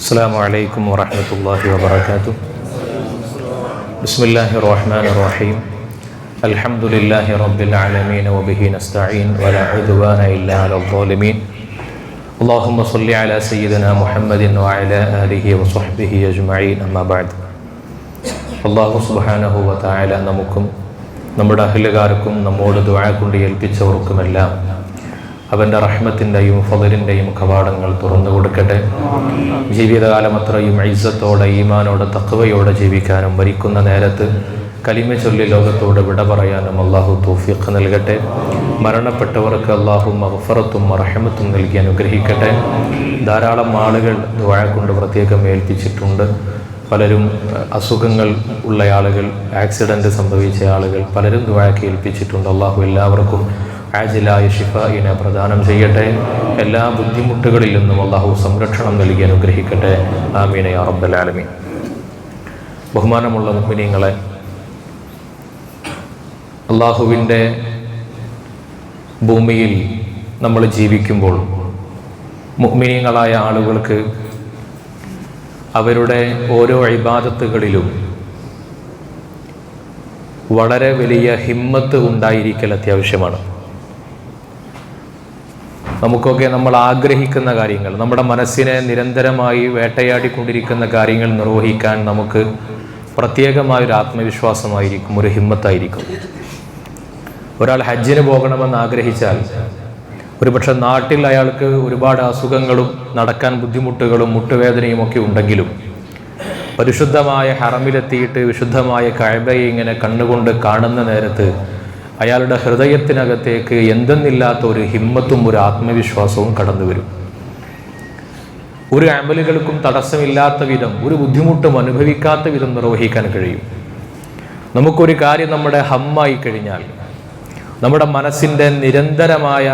السلام عليكم ورحمة الله وبركاته. بسم الله الرحمن الرحيم. الحمد لله رب العالمين وبه نستعين ولا عدوان إلا على الظالمين. اللهم صل على سيدنا محمد وعلى آله وصحبه أجمعين. أما بعد. അല്ലാഹു സുബ്ഹാനഹു വ തആല നമുക്കും നമ്മുടെ അഹ്ലുകാർക്കും നമ്മോട് ദുആ കൊണ്ട് ഏൽപ്പിച്ചവർക്കുമെല്ലാം അവൻ്റെ റഹ്മത്തിൻ്റെയും ഫളലിൻ്റെയും കവാടങ്ങൾ തുറന്നു കൊടുക്കട്ടെ. ജീവിതകാലം അത്രയും ഇസ്സത്തോടെ ഈമാനോടെ തഖ്വയോടെ ജീവിക്കാനും മരിക്കുന്ന നേരത്ത് കലിമ ചൊല്ലി ലോകത്തോട് വിട പറയാനും അല്ലാഹു തൗഫീഖ് നൽകട്ടെ. മരണപ്പെട്ടവർക്ക് അല്ലാഹു മഗ്ഫിറത്തും റഹ്മത്തും നൽകി അനുഗ്രഹിക്കട്ടെ. ധാരാളം ആളുകൾ ദുആ കൊണ്ട് പ്രത്യേകം ഏൽപ്പിച്ചിട്ടുണ്ട്. പലരും അസുഖങ്ങൾ ഉള്ള ആളുകൾ, ആക്സിഡൻറ്റ് സംഭവിച്ച ആളുകൾ പലരും ദുആക്ക് ഏൽപ്പിച്ചിട്ടുണ്ട്. അല്ലാഹു എല്ലാവർക്കും ആജിലായ ഷിഫായിനെ പ്രദാനം ചെയ്യട്ടെ. എല്ലാ ബുദ്ധിമുട്ടുകളിൽ നിന്നും അല്ലാഹു സംരക്ഷണം നൽകി അനുഗ്രഹിക്കട്ടെ. ആമീൻ യാ റബ്ബൽ ആലമീൻ. ബഹുമാനമുള്ള മുഅ്മിനീങ്ങളെ, അല്ലാഹുവിൻ്റെ ഭൂമിയിൽ നമ്മൾ ജീവിക്കുമ്പോൾ മുഅ്മിനീങ്ങളായ ആളുകൾക്ക് അവരുടെ ഓരോ ഇബാദത്തുകളിലും വളരെ വലിയ ഹിമ്മത്ത് ഉണ്ടായിരിക്കൽ അത്യാവശ്യമാണ്. നമുക്കൊക്കെ നമ്മൾ ആഗ്രഹിക്കുന്ന കാര്യങ്ങൾ, നമ്മുടെ മനസ്സിനെ നിരന്തരമായി വേട്ടയാടിക്കൊണ്ടിരിക്കുന്ന കാര്യങ്ങൾ നിർവഹിക്കാൻ നമുക്ക് പ്രത്യേകമായൊരു ആത്മവിശ്വാസമായിരിക്കും, ഒരു ഹിമ്മത്തായിരിക്കും. ഒരാൾ ഹജ്ജിന് പോകണമെന്ന് ആഗ്രഹിച്ചാൽ ഒരുപക്ഷെ നാട്ടിൽ അയാൾക്ക് ഒരുപാട് അസുഖങ്ങളും നടക്കാൻ ബുദ്ധിമുട്ടുകളും മുട്ടുവേദനയും ഒക്കെ ഉണ്ടെങ്കിലും പരിശുദ്ധമായ ഹറമിലെത്തിയിട്ട് വിശുദ്ധമായ കഅബയെ ഇങ്ങനെ കണ്ണുകൊണ്ട് കാണുന്ന നേരത്ത് അയാളുടെ ഹൃദയത്തിനകത്തേക്ക് എന്തെന്നില്ലാത്ത ഒരു ഹിമ്മത്തും ഒരു ആത്മവിശ്വാസവും കടന്നു വരും. ഒരു അമലുകൾക്കും തടസ്സമില്ലാത്ത വിധം, ഒരു ബുദ്ധിമുട്ടും അനുഭവിക്കാത്ത വിധം നിർവഹിക്കാൻ കഴിയും. നമുക്കൊരു കാര്യം നമ്മുടെ ഹമ്മായി കഴിഞ്ഞാൽ, നമ്മുടെ മനസ്സിൻ്റെ നിരന്തരമായ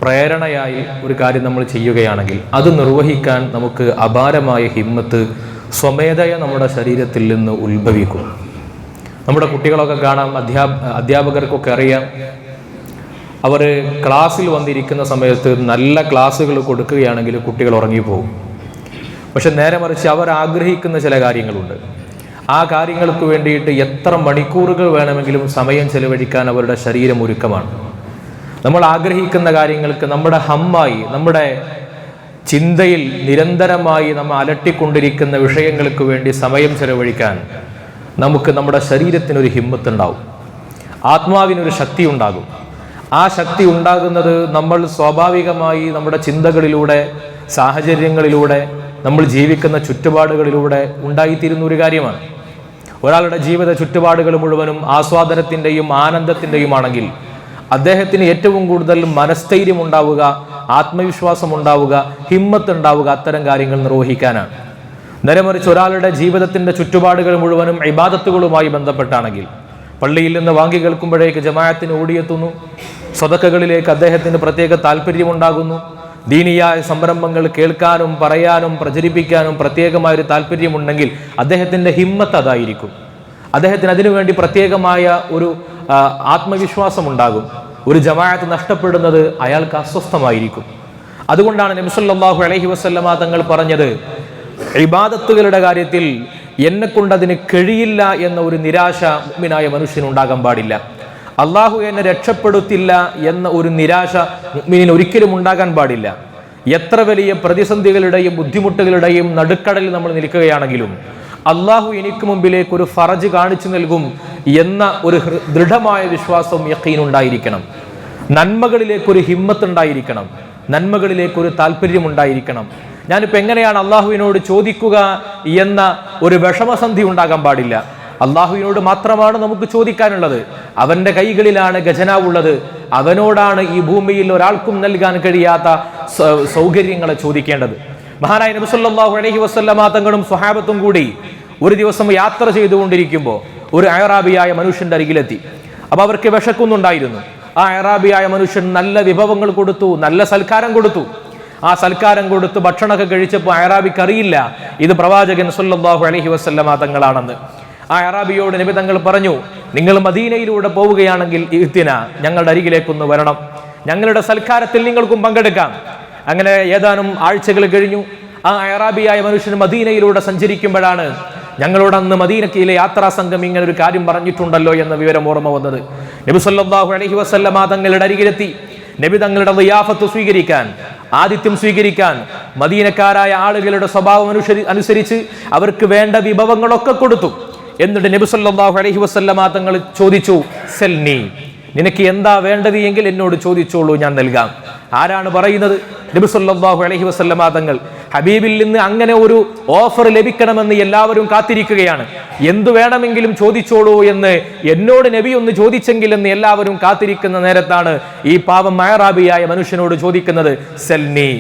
പ്രേരണയായി ഒരു കാര്യം നമ്മൾ ചെയ്യുകയാണെങ്കിൽ അത് നിർവഹിക്കാൻ നമുക്ക് അപാരമായ ഹിമ്മത്ത് സ്വമേധയ നമ്മുടെ ശരീരത്തിൽ നിന്ന് ഉത്ഭവിക്കും. നമ്മുടെ കുട്ടികളൊക്കെ കാണാം, അധ്യാപകർക്കൊക്കെ അറിയാം, അവർ ക്ലാസ്സിൽ വന്നിരിക്കുന്ന സമയത്ത് നല്ല ക്ലാസ്സുകൾ കൊടുക്കുകയാണെങ്കിൽ കുട്ടികൾ ഉറങ്ങിപ്പോകും. പക്ഷെ നേരെ മറിച്ച് അവർ ആഗ്രഹിക്കുന്ന ചില കാര്യങ്ങളുണ്ട്. ആ കാര്യങ്ങൾക്ക് വേണ്ടിയിട്ട് എത്ര മണിക്കൂറുകൾ വേണമെങ്കിലും സമയം ചെലവഴിക്കാൻ അവരുടെ ശരീരം ഒരുക്കമാണ്. നമ്മൾ ആഗ്രഹിക്കുന്ന കാര്യങ്ങൾക്ക്, നമ്മുടെ ഹമ്മായി, നമ്മുടെ ചിന്തയിൽ നിരന്തരമായി നമ്മൾ അലട്ടിക്കൊണ്ടിരിക്കുന്ന വിഷയങ്ങൾക്ക് വേണ്ടി സമയം ചെലവഴിക്കാൻ നമുക്ക് നമ്മുടെ ശരീരത്തിനൊരു ഹിമ്മത്തുണ്ടാവും, ആത്മാവിനൊരു ശക്തി ഉണ്ടാകും. ആ ശക്തി ഉണ്ടാകുന്നത് നമ്മൾ സ്വാഭാവികമായി നമ്മുടെ ചിന്തകളിലൂടെ, സാഹചര്യങ്ങളിലൂടെ, നമ്മൾ ജീവിക്കുന്ന ചുറ്റുപാടുകളിലൂടെ ഉണ്ടായിത്തീരുന്ന ഒരു കാര്യമാണ്. ഒരാളുടെ ജീവിത ചുറ്റുപാടുകൾ മുഴുവനും ആസ്വാദനത്തിൻ്റെയും ആനന്ദത്തിൻ്റെയും ആണെങ്കിൽ അദ്ദേഹത്തിന് ഏറ്റവും കൂടുതൽ മനസ്ഥൈര്യം ഉണ്ടാവുക, ആത്മവിശ്വാസം ഉണ്ടാവുക, ഹിമ്മത്ത് ഉണ്ടാവുക അത്തരം കാര്യങ്ങൾ നിർവഹിക്കാനാണ്. നേരെ മറിച്ച് ഒരാളുടെ ജീവിതത്തിൻ്റെ ചുറ്റുപാടുകൾ മുഴുവനും ഇബാദത്തുകളുമായി ബന്ധപ്പെട്ടാണെങ്കിൽ പള്ളിയിൽ നിന്ന് വാങ്ങി കേൾക്കുമ്പോഴേക്ക് ജമാഅത്തിന് ഓടിയെത്തുന്നു, സ്വതക്കകളിലേക്ക് അദ്ദേഹത്തിന് പ്രത്യേക താല്പര്യമുണ്ടാകുന്നു, ദീനിയായ സംരംഭങ്ങൾ കേൾക്കാനും പറയാനും പ്രചരിപ്പിക്കാനും പ്രത്യേകമായൊരു താല്പര്യമുണ്ടെങ്കിൽ അദ്ദേഹത്തിൻ്റെ ഹിമ്മത്ത് അതായിരിക്കും. അദ്ദേഹത്തിന് അതിനുവേണ്ടി പ്രത്യേകമായ ഒരു ആത്മവിശ്വാസം ഉണ്ടാകും. ഒരു ജമാഅത്ത് നഷ്ടപ്പെടുന്നത് അയാൾക്ക് അസ്വസ്ഥമായിരിക്കും. അതുകൊണ്ടാണ് നബി സല്ലല്ലാഹു അലൈഹി വസല്ലമ തങ്ങൾ പറഞ്ഞത്, ഇബാദത്തുകളുടെ കാര്യത്തിൽ എന്നെ കൊണ്ട് അതിന് കഴിയില്ല എന്ന ഒരു നിരാശ മുഅ്മിനായ മനുഷ്യനുണ്ടാകാൻ പാടില്ല. അള്ളാഹു എന്നെ രക്ഷപ്പെടുത്തില്ല എന്ന ഒരു നിരാശ മുഅ്മിനിന് ഒരിക്കലും ഉണ്ടാകാൻ പാടില്ല. എത്ര വലിയ പ്രതിസന്ധികളുടെയും ബുദ്ധിമുട്ടുകളുടെയും നടുക്കടലിൽ നമ്മൾ നിൽക്കുകയാണെങ്കിലും അള്ളാഹു എനിക്ക് മുമ്പിലേക്ക് ഒരു ഫറജ് കാണിച്ചു നൽകും എന്ന ഒരു ദൃഢമായ വിശ്വാസവും യഖീനുണ്ടായിരിക്കണം. നന്മകളിലേക്കൊരു ഹിമ്മത്ത് ഉണ്ടായിരിക്കണം, നന്മകളിലേക്കൊരു താല്പര്യം ഉണ്ടായിരിക്കണം. ഞാനിപ്പോൾ എങ്ങനെയാണ് അള്ളാഹുവിനോട് ചോദിക്കുക എന്ന ഒരു വിഷമസന്ധി ഉണ്ടാകാൻ പാടില്ല. അള്ളാഹുവിനോട് മാത്രമാണ് നമുക്ക് ചോദിക്കാനുള്ളത്. അവൻ്റെ കൈകളിലാണ് ഖജനാവുള്ളത്. അവനോടാണ് ഈ ഭൂമിയിൽ ഒരാൾക്കും നൽകാൻ കഴിയാത്ത സൗകര്യങ്ങളെ ചോദിക്കേണ്ടത്. മഹാനായ നബി സല്ലല്ലാഹു അലൈഹി വസല്ലമ തങ്ങളും സ്വഹാബത്തും കൂടി ഒരു ദിവസം യാത്ര ചെയ്തുകൊണ്ടിരിക്കുമ്പോൾ ഒരു അഅറാബിയായ മനുഷ്യന്റെ അരികിലെത്തി. അപ്പോൾ അവർക്ക് വിശക്കുന്നുണ്ടായിരുന്നു. ആ അഅറാബിയായ മനുഷ്യൻ നല്ല വിഭവങ്ങൾ കൊടുത്തു, നല്ല സൽക്കാരം കൊടുത്തു. ആ സൽക്കാരം കൊടുത്ത് ഭക്ഷണമൊക്കെ കഴിച്ചപ്പോൾ അഅറാബിക്ക് അറിയില്ല ഇത് പ്രവാചകൻ സല്ലല്ലാഹു അലൈഹി വസല്ലമ തങ്ങളാണെന്ന്. ആ അഅറാബിയോട് നബി തങ്ങൾ പറഞ്ഞു, നിങ്ങൾ മദീനയിലൂടെ പോവുകയാണെങ്കിൽ ഇഹ്തിന, ഞങ്ങളുടെ അരികിലേക്കൊന്ന് വരണം, ഞങ്ങളുടെ സൽക്കാരത്തിൽ നിങ്ങൾക്കും പങ്കെടുക്കാം. അങ്ങനെ ഏതാനും ആഴ്ചകൾ കഴിഞ്ഞു. ആ അറാബിയായ മനുഷ്യൻ മദീനയിലൂടെ സഞ്ചരിക്കുമ്പോഴാണ് ഞങ്ങളോട് അന്ന് മദീനയിലെ യാത്രാ സംഘം ഇങ്ങനെ ഒരു കാര്യം പറഞ്ഞിട്ടുണ്ടല്ലോ എന്ന വിവരം ഓർമ്മ വന്നത്. നബി സല്ലല്ലാഹു അലൈഹി വസല്ലമ തങ്ങളുടെ അരികിലെത്തി. നബി തങ്ങളുടെ ളിയാഫത്ത് സ്വീകരിക്കാൻ, ആതിഥ്യം സ്വീകരിക്കാൻ മദീനക്കാരായ ആളുകളുടെ സ്വഭാവം അനുസരിച്ച് അവർക്ക് വേണ്ട വിഭവങ്ങളൊക്കെ കൊടുത്തു. എന്നിട്ട് നബി സല്ലല്ലാഹു അലൈഹി വസല്ലമ തങ്ങൾ ചോദിച്ചു, സൽനി, നിനക്ക് എന്താ വേണ്ടത് എങ്കിൽ എന്നോട് ചോദിച്ചോളൂ, ഞാൻ നൽകാം. ആരാണ് പറയുന്നത്? നബി സല്ലല്ലാഹു അലൈഹി വസല്ലമ തങ്ങൾ. ഹബീബിൽ നിന്ന് അങ്ങനെ ഒരു ഓഫർ ലഭിക്കണമെന്ന് എല്ലാവരും കാത്തിരിക്കുകയാണ്. എന്തു വേണമെങ്കിലും ചോദിച്ചോളൂ എന്ന് എന്നോട് നബി ഒന്ന് ചോദിച്ചെങ്കിൽ എന്ന് എല്ലാവരും കാത്തിരിക്കുന്ന നേരത്താണ് ഈ പാവം അറാബിയായ മനുഷ്യനോട് ചോദിക്കുന്നത്, സൽനി,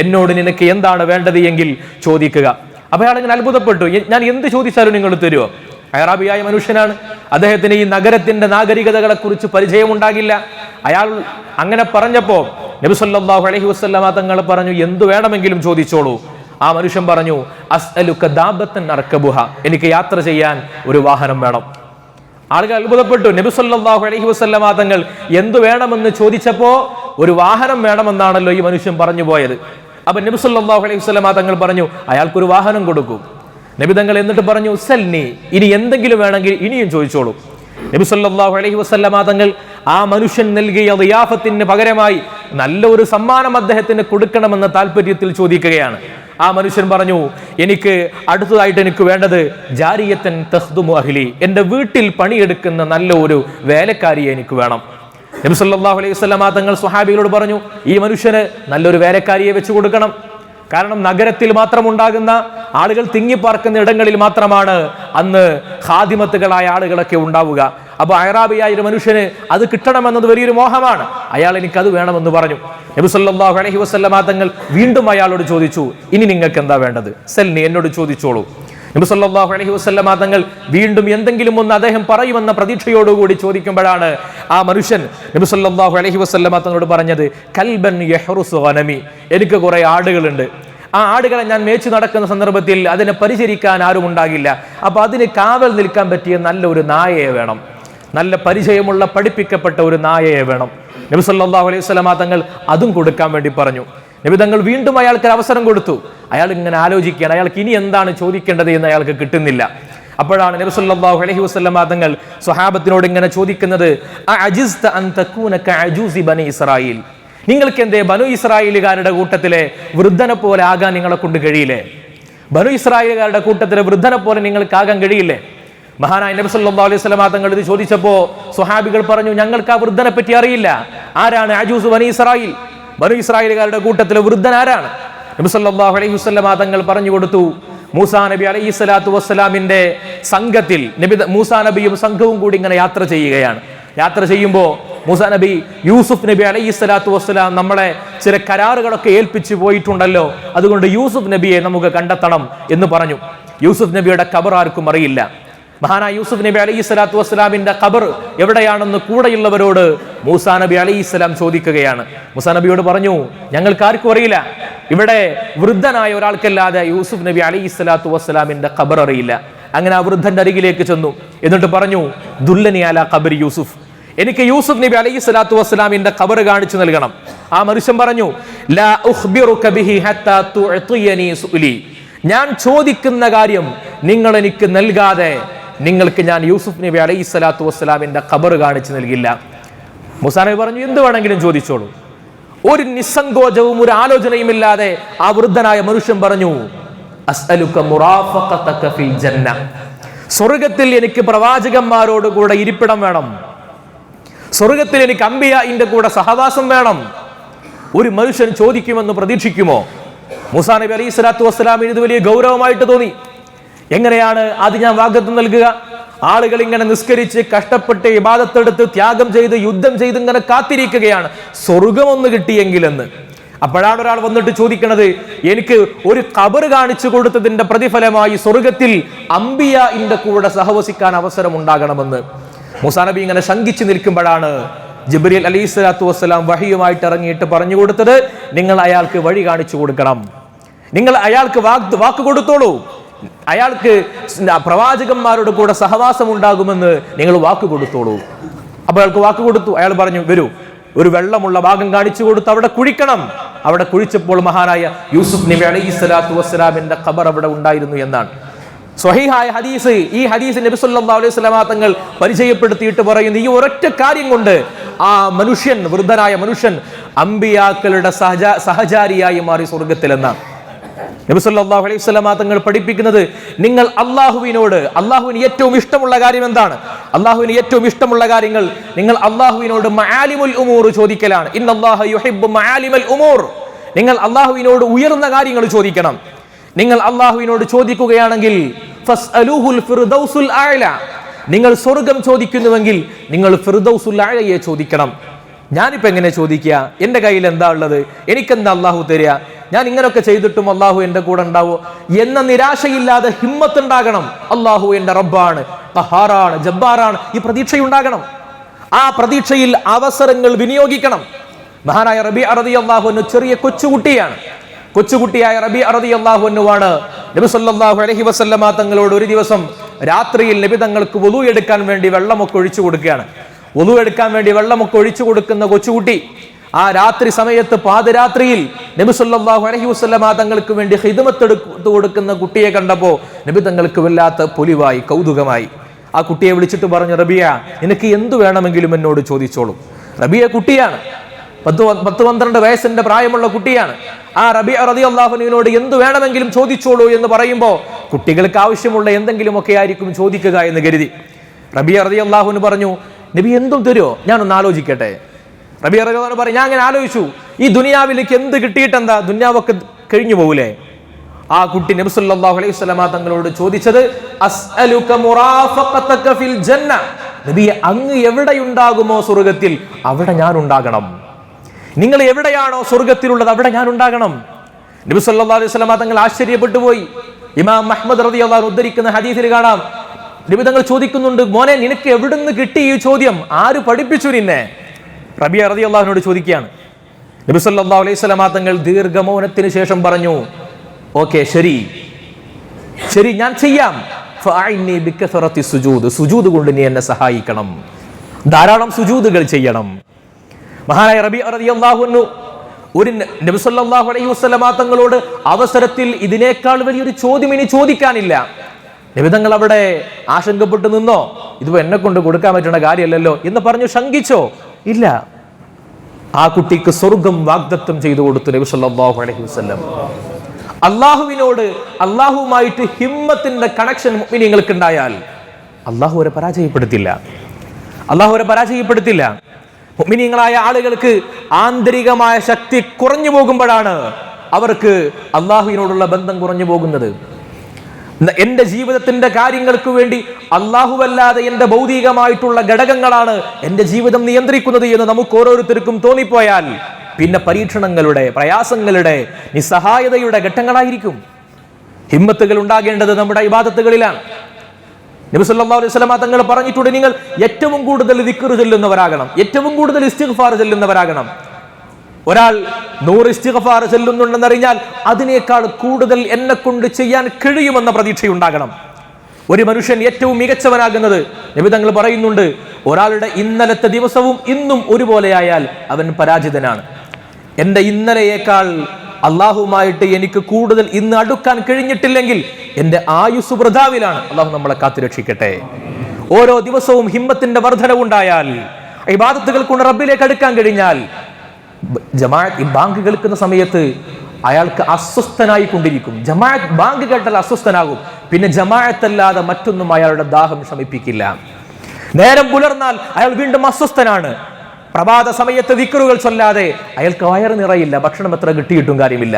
എന്നോട് നിനക്ക് എന്താണ് വേണ്ടത് എങ്കിൽ ചോദിക്കുക. അപ്പൊ അയാൾ ഇങ്ങനെ അത്ഭുതപ്പെട്ടു, ഞാൻ എന്ത് ചോദിച്ചാലും നിങ്ങൾ തരുമോ? അറാബിയായ മനുഷ്യനാണ്. അദ്ദേഹത്തിന് ഈ നഗരത്തിന്റെ നാഗരികതകളെ കുറിച്ച് പരിചയമുണ്ടാകില്ല. അയാൾ അങ്ങനെ പറഞ്ഞപ്പോ നബി സല്ലല്ലാഹു അലൈഹി വസല്ലമ തങ്ങൾ പറഞ്ഞു, എന്തു വേണമെങ്കിലും ചോദിച്ചോളൂ. ആ മനുഷ്യൻ പറഞ്ഞു, അസ്അലുക ദാബത്തൻ അർകബുഹ, എനിക്ക് യാത്ര ചെയ്യാൻ ഒരു വാഹനം വേണം. ആളുകൾ അത്ഭുതപ്പെട്ടു. നബി സല്ലല്ലാഹു അലൈഹി വസല്ലമ തങ്ങൾ എന്തു വേണമെന്ന് ചോദിച്ചപ്പോ ഒരു വാഹനം വേണമെന്നാണല്ലോ ഈ മനുഷ്യൻ പറഞ്ഞു പോയത്. അപ്പൊ നബി സല്ലല്ലാഹു അലൈഹി വസല്ലമ തങ്ങൾ പറഞ്ഞു, അയാൾക്കൊരു വാഹനം കൊടുക്കൂ. നബി തങ്ങൾ എന്നിട്ട് പറഞ്ഞു, സൽനി, ഇനി എന്തെങ്കിലും വേണമെങ്കിൽ ഇനിയും ചോദിച്ചോളൂ. നബി സല്ലല്ലാഹു അലൈഹി വസല്ലമ തങ്ങൾ ആ മനുഷ്യൻ നൽകിയ ളിയാഫത്തിന് പകരമായി നല്ല ഒരു സമ്മാനം അദ്ദേഹത്തിന് കൊടുക്കണമെന്ന താല്പര്യത്തിൽ ചോദിക്കുകയാണ്. ആ മനുഷ്യൻ പറഞ്ഞു, എനിക്ക് അടുത്തതായിട്ട് എനിക്ക് വേണ്ടത് ജാരിയത്തൻ തഖ്ദുമു അഹ്ലി, എൻ്റെ വീട്ടിൽ പണിയെടുക്കുന്ന നല്ല ഒരു വേലക്കാരിയെ എനിക്ക് വേണം. നബി സല്ലല്ലാഹു അലൈഹി വസല്ലമ തങ്ങൾ സ്വഹാബികളോട് പറഞ്ഞു, ഈ മനുഷ്യന് നല്ലൊരു വേലക്കാരിയെ വെച്ച് കൊടുക്കണം. കാരണം നഗരത്തിൽ മാത്രം ഉണ്ടാകുന്ന ആളുകൾ തിങ്ങിപ്പാർക്കുന്ന ഇടങ്ങളിൽ മാത്രമാണ് അന്ന് ഖാദിമത്തുകളായ ആളുകളൊക്കെ ഉണ്ടാവുക. അപ്പൊ അറാബിയായ ഒരു മനുഷ്യന് അത് കിട്ടണമെന്നത് വലിയൊരു മോഹമാണ്. അയാൾ എനിക്കത് വേണമെന്ന് പറഞ്ഞു. നബി സല്ലല്ലാഹു അലൈഹി വസല്ലമ തങ്ങൾ വീണ്ടും അയാളോട് ചോദിച്ചു, ഇനി നിങ്ങൾക്ക് എന്താ വേണ്ടത്? സൽനി, എന്നോട് ചോദിച്ചോളൂ. നബി സല്ലല്ലാഹു അലൈഹി വസല്ലമ തങ്ങൾ വീണ്ടും എന്തെങ്കിലും ഒന്ന് അദ്ദേഹം പറയുമെന്ന പ്രതീക്ഷയോടുകൂടി ചോദിക്കുമ്പോഴാണ് ആ മനുഷ്യൻ നബി സല്ലല്ലാഹു അലൈഹി വസല്ലമ തങ്ങളോട് പറഞ്ഞത്, കൽബൻ യഹ്റുസു ഗനമി, എനിക്ക് കുറെ ആടുകളുണ്ട്. ആ ആടുകളെ ഞാൻ മേച്ചു നടക്കുന്ന സന്ദർഭത്തിൽ അതിനെ പരിചരിക്കാൻ ആരും ഉണ്ടാകില്ല. അപ്പൊ അതിന് കാവൽ നിൽക്കാൻ പറ്റിയ നല്ല ഒരു നായയെ വേണം, നല്ല പരിചയമുള്ള പഠിപ്പിക്കപ്പെട്ട ഒരു നായയെ വേണം. നബി സല്ലല്ലാഹു അലൈഹി വസല്ലമ തങ്ങൾ അതും കൊടുക്കാൻ വേണ്ടി പറഞ്ഞു. നബി തങ്ങൾ വീണ്ടും അയാൾക്ക് അവസരം കൊടുത്തു. അയാൾ ഇങ്ങനെ ആലോചിക്കുകയാണ്, അയാൾക്ക് ഇനി എന്താണ് ചോദിക്കേണ്ടത് എന്ന് അയാൾക്ക് കിട്ടുന്നില്ല. അപ്പോഴാണ് നബി സല്ലല്ലാഹു അലൈഹി വസല്ലമ തങ്ങൾ സ്വഹാബത്തിനോട് ഇങ്ങനെ ചോദിക്കുന്നത്, അഅജിസ്ത അൻ തകൂന കഅജൂസി ബനി ഇസ്രായീൽ, നിങ്ങൾക്ക് എന്തേ ബനു ഇസ്രായേലുകാരുടെ കൂട്ടത്തിലെ വൃദ്ധനെ പോലെ ആകാൻ നിങ്ങളെ കൊണ്ട് കഴിയില്ലേ? ബനു ഇസ്രായേലുകാരുടെ കൂട്ടത്തിലെ വൃദ്ധനെ പോലെ നിങ്ങൾക്ക് ആകാൻ കഴിയില്ലേ? മഹാനായ നബി സല്ലല്ലാഹു അലൈഹി വസല്ലമ തങ്ങൾ ഇത് ചോദിച്ചപ്പോ സ്വഹാബികൾ പറഞ്ഞു, ഞങ്ങൾക്ക് ആ വൃദ്ധനെ പറ്റി അറിയില്ല. ആരാണ് അജൂസ് ബനി ഇസ്രായേൽ? ബനു ഇസ്രായേലുകാരുടെ കൂട്ടത്തിലെ വൃദ്ധൻ ആരാണ്? നബി സല്ലല്ലാഹു അലൈഹി വസല്ലമ തങ്ങൾ പറഞ്ഞു കൊടുത്തു, മൂസാ നബി അലൈഹി സ്വലാത്തു വസ്സലാമിന്റെ സംഘത്തിൽ മൂസാ നബിയും സംഘവും കൂടി ഇങ്ങനെ യാത്ര ചെയ്യുകയാണ്. യാത്ര ചെയ്യുമ്പോൾ മൂസാ നബി യൂസുഫ് നബി അലൈഹി സ്വലാത്തു വസ്സലാം നമ്മളെ ചില കരാറുകളൊക്കെ ഏൽപ്പിച്ചു പോയിട്ടുണ്ടല്ലോ, അതുകൊണ്ട് യൂസുഫ് നബിയെ നമുക്ക് കണ്ടെത്തണം എന്ന് പറഞ്ഞു. യൂസുഫ് നബിയുടെ ഖബർ ആർക്കും അറിയില്ല. മഹാനായ യൂസുഫ് നബി അലൈഹി സ്വലാത്തു വസ്സലാമിന്റെ ഖബർ എവിടെയാണെന്ന് കൂടെയുള്ളവരോട് മൂസാ നബി അലൈഹി സ്വലാം ചോദിക്കുകയാണ്. മൂസാ നബിയോട് പറഞ്ഞു, ഞങ്ങൾക്ക് ആർക്കും അറിയില്ല, ഇവിടെ വൃദ്ധനായ ഒരാൾക്കല്ലാതെ യൂസുഫ് നബി അലൈഹി സ്വലാത്തു വസ്സലാമിന്റെ ഖബർ അറിയില്ല. അങ്ങനെ ആ വൃദ്ധന്റെ അരികിലേക്ക് ചെന്നു. എന്നിട്ട് പറഞ്ഞു, ദുല്ലനി അലാ ഖബരി യൂസുഫ്, എനിക്ക് യൂസുഫ് നബി അലൈഹി സ്വലാത്തു വസ്സലാമിന്റെ ഖബർ കാണിച്ചു നൽകണം. ആ മനുഷ്യൻ പറഞ്ഞു, ലാ ഉഖ്ബിറുക ബിഹി ഹത്താ തുഅതിയനി സുഅലി, ഞാൻ ചോദിക്കുന്ന കാര്യം നിങ്ങൾ എനിക്ക് നൽകാതെ നിങ്ങൾക്ക് ഞാൻ യൂസുഫ് നബി അലൈഹി സ്വലാത്തു വസ്സലാമിന്റെ ഖബർ കാണിച്ചു നൽകില്ല. മൂസാ നബി പറഞ്ഞു, എന്ത് വേണമെങ്കിലും ചോദിച്ചോളൂ. ഒരു നിസ്സങ്കോചവും ഒരു ആലോചനയുമില്ലാതെ ആ വൃദ്ധനായ മനുഷ്യൻ പറഞ്ഞു, അസ്അലുക മുറാഫഖതക ഫിൽ ജന്ന, സ്വർഗ്ഗത്തിൽ എനിക്ക് പ്രവാചകന്മാരോട് കൂടെ ഇരിപ്പിടം വേണം, സ്വർഗ്ഗത്തിൽ എനിക്ക് അംബിയാഇന്റെ കൂടെ സഹവാസം വേണം. ഒരു മനുഷ്യൻ ചോദിക്കുമെന്ന് പ്രതീക്ഷിക്കുമോ? മൂസാ നബി അലൈഹി സ്വലാത്തു വസ്സലാമിന് ഇത് വലിയ ഗൗരവമായിട്ട് തോന്നി. എങ്ങനെയാണ് അത് ഞാൻ വാഗ്ദത്തം നൽകുക? ആളുകൾ ഇങ്ങനെ നിസ്കരിച്ച് കഷ്ടപ്പെട്ട് ഇബാദത്തെടുത്ത് ത്യാഗം ചെയ്ത് യുദ്ധം ചെയ്ത് ഇങ്ങനെ കാത്തിരിക്കുകയാണ് സ്വർഗമൊന്ന് കിട്ടിയെങ്കിലെന്ന്. അപ്പോഴാണ് ഒരാൾ വന്നിട്ട് ചോദിക്കുന്നത്, എനിക്ക് ഒരു ഖബർ കാണിച്ചു കൊടുത്തതിന്റെ പ്രതിഫലമായി സ്വർഗത്തിൽ അംബിയാഇന്റെ കൂടെ സഹവസിക്കാൻ അവസരം ഉണ്ടാകണമെന്ന്. മൂസാ നബി ഇങ്ങനെ ശങ്കിച്ചു നിൽക്കുമ്പോഴാണ് ജിബ്രീൽ അലൈഹി സ്വലാത്തു വസ്സലാം വഹിയുമായിട്ട് ഇറങ്ങിയിട്ട് പറഞ്ഞു കൊടുത്തത്, നിങ്ങൾ അയാൾക്ക് വഴി കാണിച്ചു കൊടുക്കണം, നിങ്ങൾ അയാൾക്ക് വാക്ക് കൊടുത്തോളൂ, അയാൾക്ക് പ്രവാചകന്മാരുടെ കൂടെ സഹവാസം ഉണ്ടാകുമെന്ന് നിങ്ങൾ വാക്ക് കൊടുത്തോളൂ. അപ്പൊ അയാൾക്ക് വാക്ക് കൊടുത്തു. അയാൾ പറഞ്ഞു, വരൂ, ഒരു വെള്ളമുള്ള ഭാഗം കാണിച്ചു കൊടുത്ത് അവിടെ കുഴിക്കണം, അവിടെ കുഴിച്ചപ്പോൾ മഹാനായ യൂസുഫ് നബി അലൈഹിസ്സലാത്തു വസ്സലാമിന്റെ ഖബർ അവിടെ ഉണ്ടായിരുന്നു എന്നാണ് സ്വഹീഹായ ഹദീസ്. ഈ ഹദീസ് നബി സല്ലല്ലാഹു അലൈഹി വസല്ലം തങ്ങൾ പരിചയപ്പെടുത്തിയിട്ട് പറയുന്നു, ഈ ഒരൊറ്റ കാര്യം കൊണ്ട് ആ മനുഷ്യൻ, വൃദ്ധനായ മനുഷ്യൻ അമ്പിയാക്കളുടെ സഹചാരിയായി മാറി സ്വർഗത്തിലെന്നാണ്. നബി സല്ലല്ലാഹു അലൈഹി വസല്ലം തങ്ങൾ പഠിപ്പിക്കുന്നത്, നിങ്ങൾ അള്ളാഹുവിന് ഏറ്റവും ഇഷ്ടമുള്ള കാര്യം എന്താണ്? അള്ളാഹുവിന് ഏറ്റവും ഇഷ്ടമുള്ള കാര്യങ്ങൾ നിങ്ങൾ അള്ളാഹുവിനോട് മആലിമുൽ ഉമൂർ ചോദിക്കലാണ്. ഇന്നല്ലാഹ യുഹിബ്ബു മആലിമൽ ഉമൂർ. നിങ്ങൾ അള്ളാഹുവിനോട് ഉയർന്ന കാര്യങ്ങൾ ചോദിക്കണം. നിങ്ങൾ അള്ളാഹുവിനോട് ചോദിക്കുകയാണെങ്കിൽ ഫസ്അലൂഹുൽ ഫിർദൗസുൽ അഅല, നിങ്ങൾ സ്വർഗം ചോദിക്കുന്നുവെങ്കിൽ നിങ്ങൾ ഫിർദൗസുൽ അഅലയെ ചോദിക്കണം. ഞാനിപ്പോൾ എങ്ങനെ ചോദിക്കുക? എൻ്റെ കയ്യിൽ എന്താ ഉള്ളത്? എനിക്കെന്താ അള്ളാഹു തരിക? ഞാൻ ഇങ്ങനെയൊക്കെ ചെയ്തിട്ടും അള്ളാഹു എൻ്റെ കൂടെ ഉണ്ടാവോ എന്ന നിരാശയില്ലാതെ ഹിമ്മത്തുണ്ടാകണം. അള്ളാഹു എൻ്റെ റബ്ബാണ്, ഖഹാറാണ്, ജബ്ബാറാണ്, ഈ പ്രതീക്ഷയുണ്ടാകണം. ആ പ്രതീക്ഷയിൽ അവസരങ്ങൾ വിനിയോഗിക്കണം. മഹാനായ റബീഅ റളിയല്ലാഹു അൻഹു ചെറിയ കൊച്ചുകുട്ടിയായ റബീഅ റളിയല്ലാഹു അൻഹുവാണ് നബി സല്ലല്ലാഹു അലൈഹി വസല്ലമ തങ്ങളോട് ഒരു ദിവസം രാത്രിയിൽ നബി തങ്ങൾക്ക് വുളു എടുക്കാൻ വേണ്ടി വെള്ളമൊക്കെ ഒഴിച്ചു കൊടുക്കുകയാണ്. വുളു എടുക്കാൻ വേണ്ടി വെള്ളമൊക്കെ ഒഴിച്ചു കൊടുക്കുന്ന കൊച്ചുകുട്ടി ആ രാത്രി സമയത്ത് പാതിരാത്രിയിൽ നബി സല്ലല്ലാഹു അലൈഹി വസല്ലമ തങ്ങൾക്ക് വേണ്ടി ഖിദ്മത്ത് എടുത്തു കൊടുക്കുന്ന കുട്ടിയെ കണ്ടപ്പോൾ നബി തങ്ങൾക്ക് വല്ലാത്ത പൊലിവായി, കൗതുകമായി. ആ കുട്ടിയെ വിളിച്ചിട്ട് പറഞ്ഞു, റബീഅ, നിനക്ക് എന്തു വേണമെങ്കിലും എന്നോട് ചോദിച്ചോളൂ. റബീഅ കുട്ടിയാണ്, 10-12 വയസ്സിന്റെ പ്രായമുള്ള കുട്ടിയാണ്. ആ റബീഅ റളിയല്ലാഹു അൻഹുവിനോട് എന്തു വേണമെങ്കിലും ചോദിച്ചോളൂ എന്ന് പറയുമ്പോൾ കുട്ടികൾക്ക് ആവശ്യമുള്ള എന്തെങ്കിലുമൊക്കെ ആയിരിക്കും ചോദിക്കുക എന്ന് കരുതി. റബീഅ റളിയല്ലാഹു അൻഹു പറഞ്ഞു, നബി എന്തും തരുമോ? ഞാനൊന്ന് ആലോചിക്കട്ടെ. റബീഅ റളിയല്ലാഹു അൻഹു പറഞ്ഞു, ഞാൻ അങ്ങനെ ആലോചിച്ചു, ഈ ദുനിയാവിലേക്ക് എന്ത് കിട്ടിയിട്ടെന്താ? ദുനിയാവൊക്കെ കഴിഞ്ഞു പോകൂലേ? ആ കുട്ടി നബി സല്ലല്ലാഹു അലൈഹി വസല്ലമ തങ്ങളോട് ചോദിച്ചത്, അസ്അലുക മുറാഫഖതക ഫിൽ ജന്ന, നബി അങ്ങ് എവിടെയുണ്ടാകുമോ സ്വർഗ്ഗത്തിൽ അവിടെ ഞാൻ ഉണ്ടാകണം. നിങ്ങൾ എവിടെയാണോ സ്വർഗ്ഗത്തിലുള്ളത് അവിടെ ഞാൻ ഉണ്ടാകണം. നബി സല്ലല്ലാഹു അലൈഹി വസല്ലമ തങ്ങൾ ആശ്ചര്യപ്പെട്ടു പോയി. ഇമാം അഹ്മദ് റളിയല്ലാഹു അൻഹു ഉദ്ധരിക്കുന്ന ഹദീസിൽ കാണാം, നബി തങ്ങൾ ചോദിക്കുന്നുണ്ട്, മോനെ നിനക്ക് എവിടുന്ന് കിട്ടി ഈ ചോദ്യം? ആര് പഠിപ്പിച്ചു നിന്നെ? റബീഅ റളിയല്ലാഹു അൻഹു ചോദിക്കുകയാണ്. നബി സല്ലല്ലാഹു അലൈഹി വസല്ലമ തങ്ങൾ ദീർഘമൗനത്തിന് ശേഷം പറഞ്ഞു, ഓക്കെ, ശരി, ഞാൻ ചെയ്യാം. ഫഅഇനി ബികസറത്തി സുജൂദ്, സുജൂദ് കൊണ്ട് നീ എന്നെ സഹായിക്കണം, ധാരാളം സുജൂദുകൾ ചെയ്യണം. മഹാനായ റബീഅ റളിയല്ലാഹു അൻഹു ഒരു നബി സല്ലല്ലാഹു അലൈഹി വസല്ലമ തങ്ങളോട് അവസരത്തിൽ ഇതിനേക്കാൾ വലിയൊരു ചോദ്യം ഇനി ചോദിക്കാനില്ല. നബി തങ്ങൾ അവിടെ ആശങ്കപ്പെട്ടു നിന്നോ? ഇതിപ്പോ എന്നെ കൊണ്ട് കൊടുക്കാൻ പറ്റുന്ന കാര്യമല്ലല്ലോ എന്ന് പറഞ്ഞു ശങ്കിച്ചോ? ഇല്ല. ആ കുട്ടിക്ക് സ്വർഗം വാഗ്ദത്തം ചെയ്തു കൊടുത്തു നബി സല്ലല്ലാഹു അലൈഹി വസല്ലം. അള്ളാഹുവുമായിട്ട് ഹിമ്മത്തിന്റെ കണക്ഷൻ മുഅ്മിനീങ്ങൾക്ക് ഉണ്ടായാൽ അള്ളാഹു അവരെ പരാജയപ്പെടുത്തില്ല. മുഅ്മിനീങ്ങളായ ആളുകൾക്ക് ആന്തരികമായ ശക്തി കുറഞ്ഞു പോകുമ്പോഴാണ് അവർക്ക് അള്ളാഹുവിനോടുള്ള ബന്ധം കുറഞ്ഞു പോകുന്നത്. എന്റെ ജീവിതത്തിന്റെ കാര്യങ്ങൾക്ക് വേണ്ടി അല്ലാഹുവല്ലാതെ എന്റെ ഭൗതികമായിട്ടുള്ള ഘടകങ്ങളാണ് എന്റെ ജീവിതം നിയന്ത്രിക്കുന്നത് എന്ന് നമുക്ക് ഓരോരുത്തർക്കും തോന്നിപ്പോയാൽ പിന്നെ പരീക്ഷണങ്ങളുടെ, പ്രയാസങ്ങളുടെ, നിസ്സഹായതയുടെ ഘട്ടങ്ങളായിരിക്കും. ഹിമ്മത്തുകൾ ഉണ്ടാകേണ്ടത് നമ്മുടെ ഇബാദത്തുകളിലാണ്. നബി സല്ലല്ലാഹു അലൈഹി വസല്ലം തങ്ങൾ പറഞ്ഞിട്ടുണ്ട്, നിങ്ങൾ ഏറ്റവും കൂടുതൽ ദിക്ർ ചൊല്ലുന്നവരാകണം, ഏറ്റവും കൂടുതൽ ഇസ്തിഗ്ഫാർ ചൊല്ലുന്നവരാകണം. ഒരാൾ 100 ഇസ്തിഗ്ഫാർ ചൊല്ലുന്നുണ്ടെന്നറിഞ്ഞാൽ അതിനേക്കാൾ കൂടുതൽ എന്നെ കൊണ്ട് ചെയ്യാൻ കഴിയുമെന്ന പ്രതീക്ഷയുണ്ടാകണം. ഒരു മനുഷ്യൻ ഏറ്റവും മികച്ചവനാകുന്നത് നബി തങ്ങൾ പറയുന്നുണ്ട്, ഒരാളുടെ ഇന്നലത്തെ ദിവസവും ഇന്നും ഒരുപോലെയായാൽ അവൻ പരാജിതനാണ്. എൻ്റെ ഇന്നലെയേക്കാൾ അള്ളാഹുമായിട്ട് എനിക്ക് കൂടുതൽ ഇന്ന് അടുക്കാൻ കഴിഞ്ഞിട്ടില്ലെങ്കിൽ എൻ്റെ ആയുസ് വൃഥാവിലാണ്. അള്ളാഹു നമ്മളെ കാത്തുരക്ഷിക്കട്ടെ. ഓരോ ദിവസവും ഹിമ്മത്തിന്റെ വർധനവുണ്ടായാൽ, ഇബാദത്തുകൾ കൊണ്ട് റബ്ബിലേക്ക് അടുക്കാൻ കഴിഞ്ഞാൽ, ജമാഅത്ത് ബാങ്ക് കേൾക്കുന്ന സമയത്ത് അയാൾക്ക് അസ്വസ്ഥനായി കൊണ്ടിരിക്കും. ജമാഅത്ത് ബാങ്ക് കേട്ടാൽ അസ്വസ്ഥനാകും. പിന്നെ ജമാഅത്തല്ലാതെ മറ്റൊന്നും അയാളുടെ ദാഹം ശമിപ്പിക്കില്ല. നേരം പുലർന്നാൽ അയാൾ വീണ്ടും അസ്വസ്ഥനാണ്. പ്രഭാത സമയത്ത് ദിക്റുകൾ ചൊല്ലാതെ അയാൾക്ക് വയറ് നിറയില്ല, ഭക്ഷണം എത്ര കിട്ടിയിട്ടും കാര്യമില്ല.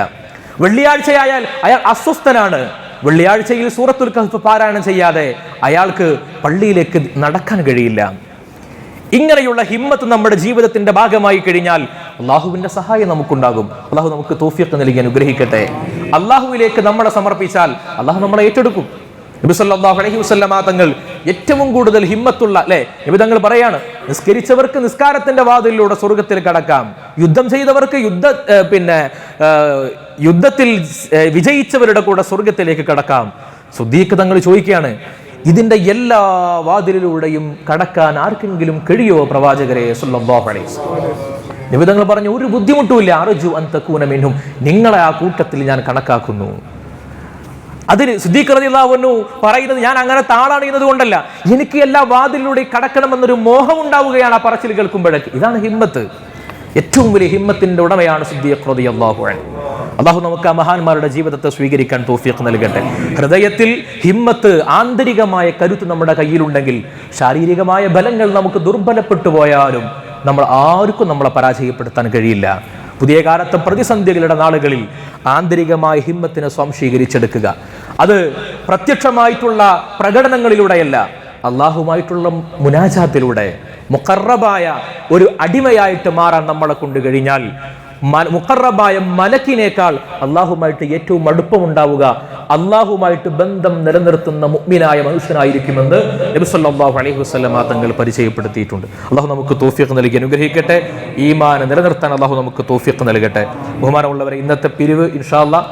വെള്ളിയാഴ്ചയായാൽ അയാൾ അസ്വസ്ഥനാണ്. വെള്ളിയാഴ്ചയിൽ സൂറത്തുൽ കഹ്ഫ് പാരായണം ചെയ്യാതെ അയാൾക്ക് പള്ളിയിലേക്ക് നടക്കാൻ കഴിയില്ല. ഇങ്ങനെയുള്ള ഹിമ്മത്ത് നമ്മുടെ ജീവിതത്തിന്റെ ഭാഗമായി കഴിഞ്ഞാൽ അള്ളാഹുവിന്റെ സഹായം നമുക്കുണ്ടാകും. അള്ളാഹു നമുക്ക് തൗഫീഖ് നൽകി അനുഗ്രഹിക്കട്ടെ. അള്ളാഹുവിലേക്ക് നമ്മളെ സമർപ്പിച്ചാൽ അള്ളാഹു നമ്മളെ ഏറ്റെടുക്കും. നബി സല്ലല്ലാഹു അലൈഹി വസല്ലം തങ്ങൾ ഏറ്റവും കൂടുതൽ ഹിമ്മത്തുള്ള നബി തങ്ങൾ പറയാണ്, നിസ്കരിച്ചവർക്ക് നിസ്കാരത്തിന്റെ വാതിലിലൂടെ സ്വർഗത്തിൽ കടക്കാം, യുദ്ധം ചെയ്തവർക്ക് യുദ്ധത്തിൽ വിജയിച്ചവരുടെ കൂടെ സ്വർഗത്തിലേക്ക് കടക്കാം. സുദ്ദീഖ് തങ്ങൾ ചോദിക്കുകയാണ്, ഇതിന്റെ എല്ലാ വാതിലിലൂടെയും കടക്കാൻ ആർക്കെങ്കിലും കഴിയോ പ്രവാചകരെ സല്ലല്ലാഹു അലൈഹി വസല്ലം? നിബിധങ്ങൾ പറഞ്ഞു, ഒരു ബുദ്ധിമുട്ടുമില്ല, അർജു അൻ തകൂന മിൻഹും, നിങ്ങളെ ആ കൂട്ടത്തിൽ ഞാൻ കണക്കാക്കുന്നു. അതിന് സിദ്ദീഖ് റളിയല്ലാഹു അൻഹു പറയുന്നത്, ഞാൻ അങ്ങനെ താളാണ് ചെയ്യുന്നത് കൊണ്ടല്ല, എനിക്ക് എല്ലാ വാതിലൂടെ കടക്കണമെന്നൊരു മോഹം ഉണ്ടാവുകയാണ് ആ പറച്ചിൽ കേൾക്കുമ്പോഴേക്ക്. ഇതാണ് ഹിമ്മത്ത്. ഏറ്റവും വലിയ ഹിമ്മത്തിന്റെ ഉടമയാണ് സിദ്ദീഖ് റളിയല്ലാഹു അൻഹു. അല്ലാഹു നമുക്ക് ആ മഹാന്മാരുടെ ജീവിതത്തെ സ്വീകരിക്കാൻ തൗഫീഖ് നൽകട്ടെ. ഹൃദയത്തിൽ ഹിമ്മത്ത്, ആന്തരികമായ കരുത്ത് നമ്മുടെ കയ്യിലുണ്ടെങ്കിൽ ശാരീരികമായ ബലങ്ങൾ നമുക്ക് ദുർബലപ്പെട്ടു പോയാലും നമ്മൾ ആർക്കും നമ്മളെ പരാജയപ്പെടുത്താൻ കഴിയില്ല. പുതിയ കാലത്തെ പ്രതിസന്ധികളുടെ നാളുകളിൽ ആന്തരികമായ ഹിമ്മത്തിനെ സ്വാംശീകരിച്ചെടുക്കുക. അത് പ്രത്യക്ഷമായിട്ടുള്ള പ്രകടനങ്ങളിലൂടെയല്ല, അള്ളാഹുമായിട്ടുള്ള മുനാജാത്തിലൂടെ മുഖറബായ ഒരു അടിമയായിട്ട് മാറാൻ നമ്മളെ കൊണ്ട് കഴിഞ്ഞാൽ, മുഖറബായ മലക്കിനേക്കാൾ അള്ളാഹുമായിട്ട് ഏറ്റവും അടുപ്പമുണ്ടാവുക അള്ളാഹുമായിട്ട് ബന്ധം നിലനിർത്തുന്ന മുഅ്മിനായ മനുഷ്യനായിരിക്കുമെന്ന് നബി സല്ലല്ലാഹു അലൈഹി വസല്ലം തങ്ങൾ പരിചയപ്പെടുത്തിയിട്ടുണ്ട്. അള്ളാഹു നമുക്ക് തൗഫീഖ് നൽകി അനുഗ്രഹിക്കട്ടെ. ഈമാൻ നിലനിർത്താൻ അള്ളാഹു നമുക്ക് തൗഫീഖ് നൽകട്ടെ. ബഹുമാനമുള്ളവരെ, ഇന്നത്തെ പിരിവ് ഇൻഷാ അല്ലാഹ്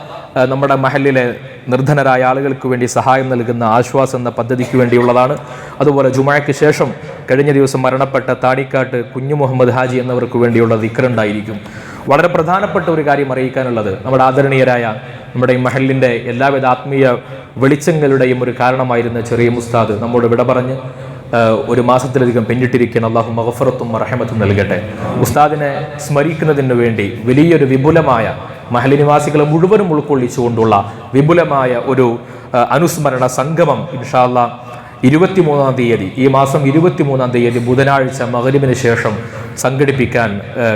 നമ്മുടെ മഹല്ലിലെ നിർധനരായ ആളുകൾക്ക് വേണ്ടി സഹായം നൽകുന്ന ആശ്വാസ് എന്ന പദ്ധതിക്ക് വേണ്ടിയുള്ളതാണ്. അതുപോലെ ജുമുഅയ്ക്ക് ശേഷം കഴിഞ്ഞ ദിവസം മരണപ്പെട്ട താണിക്കാട്ട് കുഞ്ഞു മുഹമ്മദ് ഹാജി എന്നവർക്ക് വേണ്ടിയുള്ള ദിക്റുണ്ടായിരിക്കും. വളരെ പ്രധാനപ്പെട്ട ഒരു കാര്യം അറിയിക്കാനുള്ളത്, നമ്മുടെ ആദരണീയരായ നമ്മുടെ ഈ മഹല്ലിൻ്റെ എല്ലാവിധ ആത്മീയ വെളിച്ചങ്ങളുടെയും ഒരു കാരണമായിരുന്ന ചെറിയ മുസ്താദ് നമ്മോട് വിട പറഞ്ഞ് ഒരു മാസത്തിലധികം പിന്നിട്ടിരിക്കാൻ അള്ളാഹു മഗ്ഫിറത്തും റഹ്മത്തും നൽകട്ടെ. ഉസ്താദിനെ സ്മരിക്കുന്നതിന് വേണ്ടി വലിയൊരു വിപുലമായ മഹല്ല് നിവാസികളെ മുഴുവനും ഉൾക്കൊള്ളിച്ചുകൊണ്ടുള്ള വിപുലമായ ഒരു അനുസ്മരണ സംഗമം ഇൻഷാ അല്ലാഹ് 23-ാം തീയതി, ഈ മാസം 23-ാം തീയതി ബുധനാഴ്ച മഗ്‌രിബിന് ശേഷം സംഘടിപ്പിക്കാൻ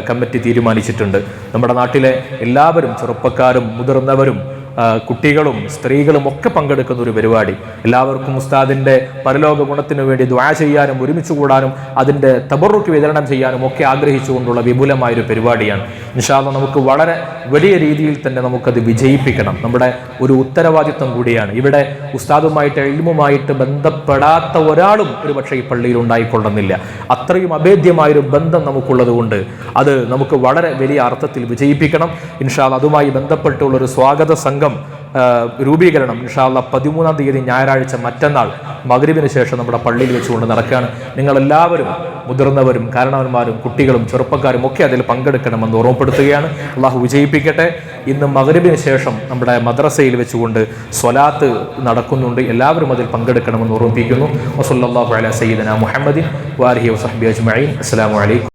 കമ്മിറ്റി തീരുമാനിച്ചിട്ടുണ്ട്. നമ്മുടെ നാട്ടിലെ എല്ലാവരും, ചെറുപ്പക്കാരും മുതിർന്നവരും കുട്ടികളും സ്ത്രീകളും ഒക്കെ പങ്കെടുക്കുന്ന ഒരു പരിപാടി. എല്ലാവർക്കും ഉസ്താദിന്റെ പരലോക ഗുണത്തിനു വേണ്ടി ദുആ ചെയ്യാനും ഒരുമിച്ച് കൂടാനും അതിന്റെ തബറുക്ക് വിതരണം ചെയ്യാനും ഒക്കെ ആഗ്രഹിച്ചുകൊണ്ടുള്ള വിപുലമായൊരു പരിപാടിയാണ്. ഇൻഷാ അല്ലാഹ് നമുക്ക് വളരെ വലിയ രീതിയിൽ തന്നെ നമുക്കത് വിജയിപ്പിക്കണം. നമ്മുടെ ഒരു ഉത്തരവാദിത്വം കൂടിയാണ്. ഇവിടെ ഉസ്താദുമായിട്ട് ഇൽമുമായിട്ട് ബന്ധപ്പെടാത്ത ഒരാളും ഒരു പക്ഷേ ഈ പള്ളിയിൽ ഉണ്ടായിക്കൊള്ളുന്നില്ല. അത്രയും അഭേദ്യമായൊരു ബന്ധം നമുക്കുള്ളത് കൊണ്ട് അത് നമുക്ക് വളരെ വലിയ അർത്ഥത്തിൽ വിജയിപ്പിക്കണം. ഇൻഷാ അല്ലാഹ് അതുമായി ബന്ധപ്പെട്ടുള്ളൊരു സ്വാഗത സംഘം രൂപീകരണം ഇൻഷാ അല്ലാഹ് 13-ാം തീയതി ഞായറാഴ്ച മറ്റന്നാൾ മഗ്‌രിബിന് ശേഷം നമ്മുടെ പള്ളിയിൽ വെച്ചുകൊണ്ട് നടക്കുകയാണ്. നിങ്ങളെല്ലാവരും, മുതിർന്നവരും കാരണവന്മാരും കുട്ടികളും ചെറുപ്പക്കാരും ഒക്കെ അതിൽ പങ്കെടുക്കണമെന്ന് ഓർമ്മപ്പെടുത്തുകയാണ്. അള്ളാഹു വിജയിപ്പിക്കട്ടെ. ഇന്ന് മഗ്‌രിബിന് ശേഷം നമ്മുടെ മദ്രസയിൽ വെച്ചുകൊണ്ട് സ്വലാത്ത് നടക്കുന്നുണ്ട്. എല്ലാവരും അതിൽ പങ്കെടുക്കണമെന്ന് ഓർമ്മിപ്പിക്കുന്നു. വസല്ലല്ലാഹു അലാ സയ്യിദിനാ മുഹമ്മദിൻ വആലിഹി വസഹ്ബിഹി അജ്മഈൻ. അസ്സലാമു അലൈക്കും.